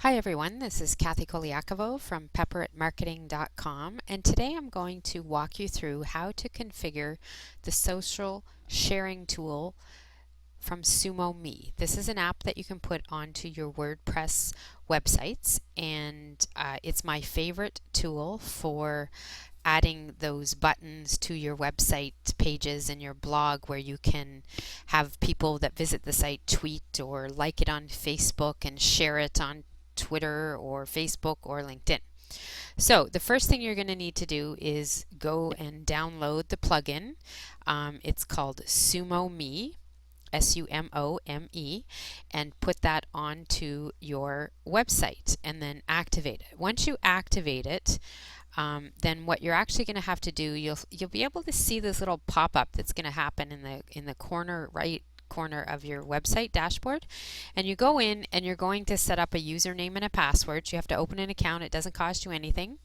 Hi everyone, this is Kathy Koliakovo from pepperitmarketing.com, and today I'm going to walk you through how to configure the social sharing tool from SumoMe. This is an app that you can put onto your WordPress websites, and it's my favorite tool for adding those buttons to your website pages and your blog where you can have people that visit the site tweet or like it on Facebook and share it on Twitter or Facebook or LinkedIn. So the first thing you're going to need to do is go and download the plugin. It's called SumoMe, SumoMe, and put that onto your website and then activate it. Once you activate it, then what you're actually going to have to do, you'll be able to see this little pop-up that's going to happen in the corner right corner of your website dashboard, and you go in and you're going to set up a username and a password. You have to open an account. It doesn't cost you anything.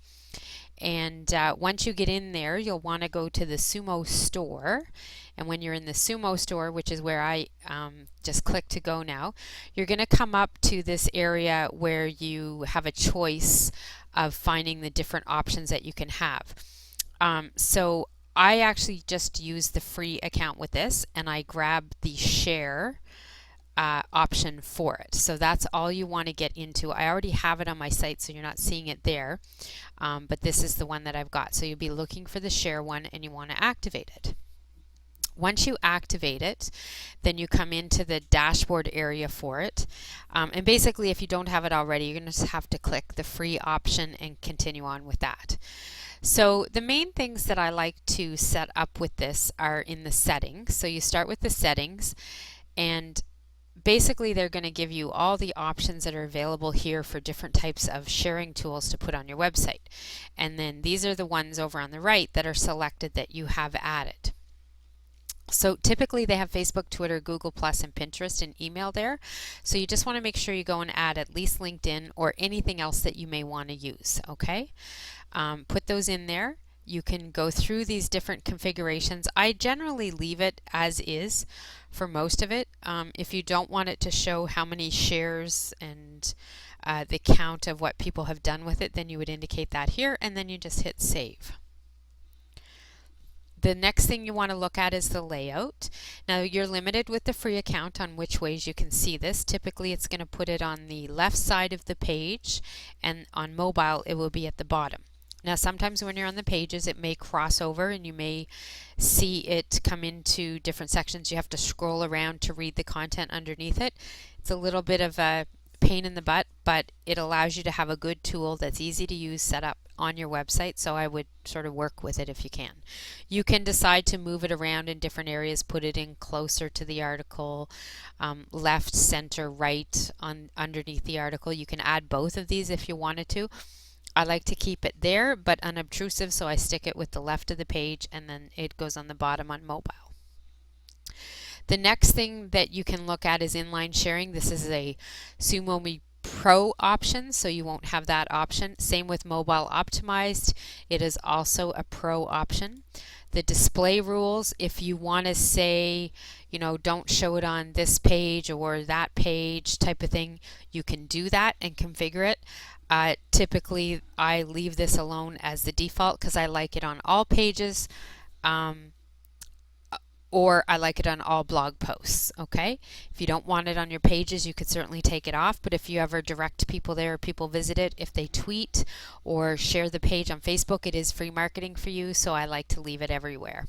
And once you get in there, you'll want to go to the Sumo store. And when you're in the Sumo store, which is where I just click to go now, you're going to come up to this area where you have a choice of finding the different options that you can have. So I actually just use the free account with this, and I grab the share option for it. So that's all you want to get into. I already have it on my site, so you're not seeing it there, but this is the one that I've got. So you'll be looking for the share one, and you want to activate it. Once you activate it, then you come into the dashboard area for it. And basically, if you don't have it already, you're going to just have to click the free option and continue on with that. So the main things that I like to set up with this are in the settings. So you start with the settings, and basically they're going to give you all the options that are available here for different types of sharing tools to put on your website. And then these are the ones over on the right that are selected that you have added. So typically they have Facebook, Twitter, Google+, and Pinterest and email there. So you just want to make sure you go and add at least LinkedIn or anything else that you may want to use, okay? Put those in there. You can go through these different configurations. I generally leave it as is for most of it. If you don't want it to show how many shares and the count of what people have done with it, then you would indicate that here, and then you just hit save. The next thing you want to look at is the layout. Now you're limited with the free account on which ways you can see this. Typically it's going to put it on the left side of the page, and on mobile it will be at the bottom. Now sometimes when you're on the pages it may cross over and you may see it come into different sections. You have to scroll around to read the content underneath it. It's a little bit of a pain in the butt, but it allows you to have a good tool that's easy to use set up on your website, so I would sort of work with it if you can. You can decide to move it around in different areas, put it in closer to the article, left, center, right on underneath the article. You can add both of these if you wanted to. I like to keep it there but unobtrusive, so I stick it with the left of the page, and then it goes on the bottom on mobile. The next thing that you can look at is inline sharing. This is a SumoMe Pro option, so you won't have that option. Same with mobile optimized. It is also a Pro option. The display rules, if you want to say, you know, don't show it on this page or that page type of thing, you can do that and configure it. Typically, I leave this alone as the default because I like it on all pages, or I like it on all blog posts, okay? If you don't want it on your pages, you could certainly take it off, but if you ever direct people there, people visit it, if they tweet or share the page on Facebook, it is free marketing for you, so I like to leave it everywhere.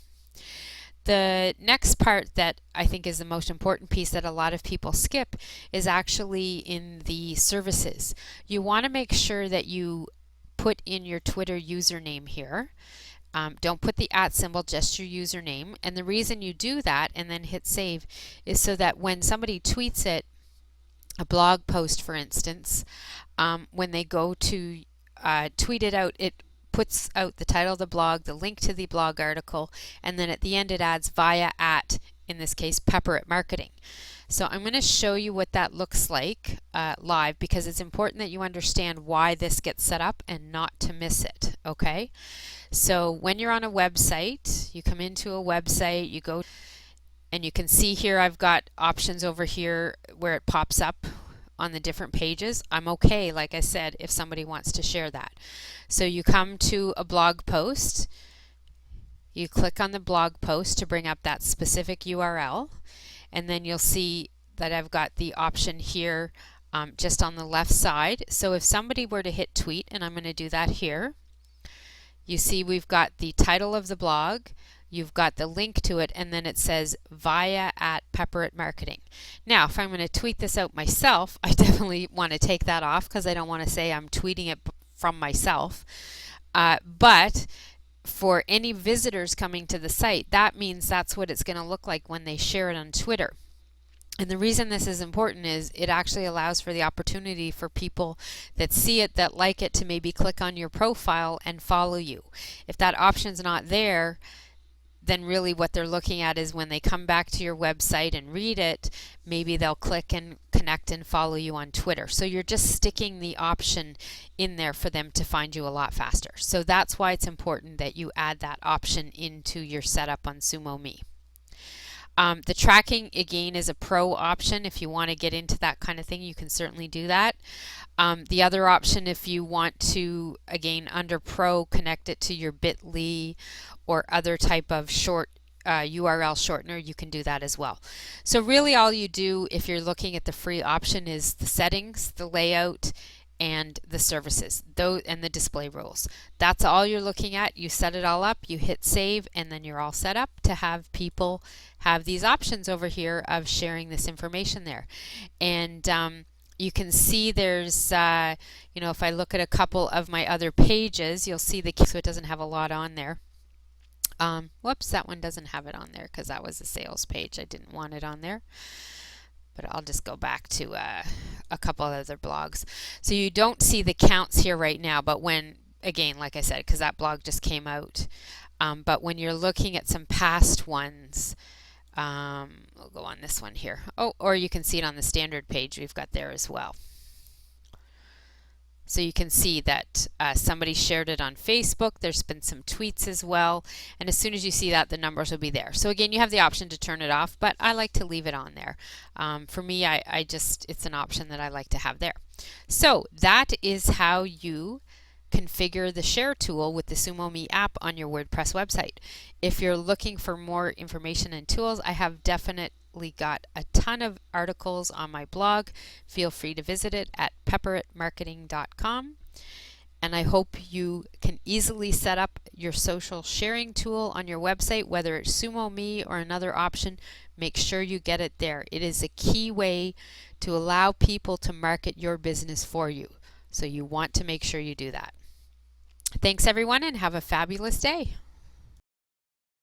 The next part that I think is the most important piece that a lot of people skip is actually in the services. You want to make sure that you put in your Twitter username here. Don't put the @ symbol, just your username. And the reason you do that and then hit save is so that when somebody tweets it, a blog post for instance, when they go to tweet it out, it puts out the title of the blog, the link to the blog article, and then at the end it adds via @ in this case Pepper It Marketing. So I'm going to show you what that looks like live, because it's important that you understand why this gets set up and not to miss it, okay? So when you're on a website, you come into a website, you go, and you can see here I've got options over here where it pops up on the different pages, I'm okay, like I said, if somebody wants to share that. So you come to a blog post, you click on the blog post to bring up that specific URL, and then you'll see that I've got the option here just on the left side. So if somebody were to hit tweet, and I'm going to do that here, you see we've got the title of the blog, you've got the link to it, and then it says via at Pepper It Marketing. Now, if I'm going to tweet this out myself, I definitely want to take that off because I don't want to say I'm tweeting it from myself. But for any visitors coming to the site, that means that's what it's going to look like when they share it on Twitter. And the reason this is important is it actually allows for the opportunity for people that see it, that like it, to maybe click on your profile and follow you. If that option's not there, then really what they're looking at is when they come back to your website and read it, maybe they'll click and connect and follow you on Twitter. So you're just sticking the option in there for them to find you a lot faster. So that's why it's important that you add that option into your setup on SumoMe. The tracking, again, is a pro option. If you want to get into that kind of thing, you can certainly do that. The other option, if you want to, again, under pro, connect it to your bit.ly or other type of short URL shortener, you can do that as well. So really all you do if you're looking at the free option is the settings, the layout, and the services, and the display rules. That's all you're looking at. You set it all up, you hit save, and then you're all set up to have people have these options over here of sharing this information there. And you can see there's, if I look at a couple of my other pages, you'll see so it doesn't have a lot on there. Whoops, that one doesn't have it on there because that was a sales page. I didn't want it on there. But I'll just go back to a couple of other blogs. So you don't see the counts here right now, but when, again, like I said, because that blog just came out, but when you're looking at some past ones, we'll go on this one here. Oh, or you can see it on the standard page we've got there as well. So you can see that somebody shared it on Facebook. There's been some tweets as well. And as soon as you see that, the numbers will be there. So again, you have the option to turn it off, but I like to leave it on there. For me, it's an option that I like to have there. So that is how you configure the share tool with the SumoMe app on your WordPress website. If you're looking for more information and tools, I have definitely got a ton of articles on my blog. Feel free to visit it at pepperitmarketing.com. And I hope you can easily set up your social sharing tool on your website, whether it's SumoMe or another option. Make sure you get it there. It is a key way to allow people to market your business for you. So you want to make sure you do that. Thanks everyone, and have a fabulous day.